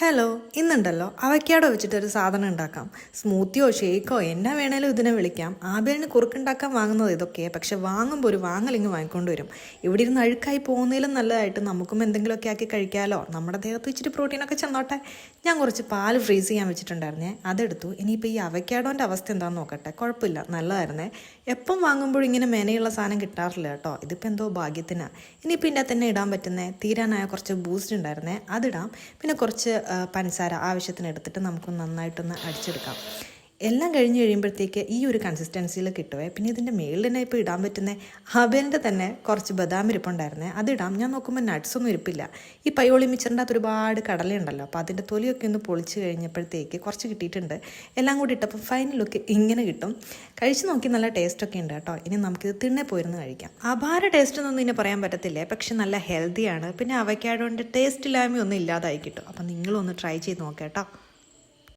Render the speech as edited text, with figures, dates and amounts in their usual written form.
Hello, ഇന്നുണ്ടല്ലോ avocado വെച്ചിട്ടൊരു സാധനം ഉണ്ടാക്കാം. സ്മൂത്തിയോ ഷേക്കോ എന്നാ വേണേലും ഇതിനെ വിളിക്കാം. ആബേലിന് കുറുക്കുണ്ടാക്കാൻ വാങ്ങുന്നത് ഇതൊക്കെ, പക്ഷെ വാങ്ങുമ്പോൾ ഒരു വാങ്ങലിങ്ങ് വാങ്ങിക്കൊണ്ട് വരും. ഇവിടെ ഇരുന്ന് അഴുക്കായി പോകുന്നതിലും നല്ലതായിട്ട് നമുക്കും എന്തെങ്കിലുമൊക്കെ ആക്കി കഴിക്കാമല്ലോ. നമ്മുടെ ദേഹത്ത് ഇച്ചിരി പ്രോട്ടീനൊക്കെ ചെന്നോട്ടെ. ഞാൻ കുറച്ച് പാല് ഫ്രീസ് ചെയ്യാൻ വെച്ചിട്ടുണ്ടായിരുന്നേ, അതെടുത്തു. ഇനിയിപ്പോൾ ഈ അവക്കാഡോൻ്റെ അവസ്ഥ എന്താണെന്ന് നോക്കട്ടെ. കുഴപ്പമില്ല, നല്ലതായിരുന്നേ. എപ്പം വാങ്ങുമ്പോഴും ഇങ്ങനെ മെനയുള്ള സാധനം കിട്ടാറില്ല കേട്ടോ. ഇതിപ്പോൾ എന്തോ ഭാഗ്യത്തിനാണ്. ഇനിയിപ്പോൾ ഇതിൻ്റെ തന്നെ ഇടാൻ പറ്റുന്നേ തീരാനായ കുറച്ച് ബൂസ്റ്റ് ഉണ്ടായിരുന്നേ, അതിടാം. പിന്നെ കുറച്ച് പഞ്ചസാര ആവശ്യത്തിന് എടുത്തിട്ട് നമുക്ക് നന്നായിട്ടൊന്ന് അടിച്ചെടുക്കാം. എല്ലാം കഴിഞ്ഞ് കഴിയുമ്പോഴത്തേക്ക് ഈ ഒരു കൺസിസ്റ്റൻസിയിൽ കിട്ടുവേ. പിന്നെ ഇതിൻ്റെ മേളിൽ തന്നെ ഇപ്പോൾ ഇടാൻ പറ്റുന്ന ഹബേലിൻ്റെ തന്നെ കുറച്ച് ബദാം ഇരിപ്പുണ്ടായിരുന്നേ, അതിടാം. ഞാൻ നോക്കുമ്പോൾ നട്ട്സൊന്നും ഇരിപ്പില്ല. ഈ പയ്യോളി മിച്ചറിൻ്റെ അകത്ത് ഒരുപാട് കടലയുണ്ടല്ലോ, അപ്പോൾ അതിൻ്റെ തൊലിയൊക്കെ ഒന്ന് പൊളിച്ച് കഴിഞ്ഞപ്പോഴത്തേക്ക് കുറച്ച് കിട്ടിയിട്ടുണ്ട്. എല്ലാം കൂടി ഇട്ടപ്പോൾ ഫൈനൽ ലുക്ക് ഇങ്ങനെ കിട്ടും. കഴിച്ച് നോക്കി നല്ല ടേസ്റ്റൊക്കെ ഉണ്ട് കേട്ടോ. ഇനി നമുക്കിത് തിണ്ണെ പോയിരുന്ന് കഴിക്കാം. അപാര ടേസ്റ്റ് ഒന്നും ഇതിനെ പറയാൻ പറ്റത്തില്ലേ, പക്ഷെ നല്ല ഹെൽത്തിയാണ്. പിന്നെ അവക്കാഡോൻ്റെ ടേസ്റ്റ് ഇല്ലായ്മയൊന്നും ഇല്ലാതായി കിട്ടും. അപ്പം നിങ്ങളൊന്ന് ട്രൈ ചെയ്ത് നോക്കാം കേട്ടോ.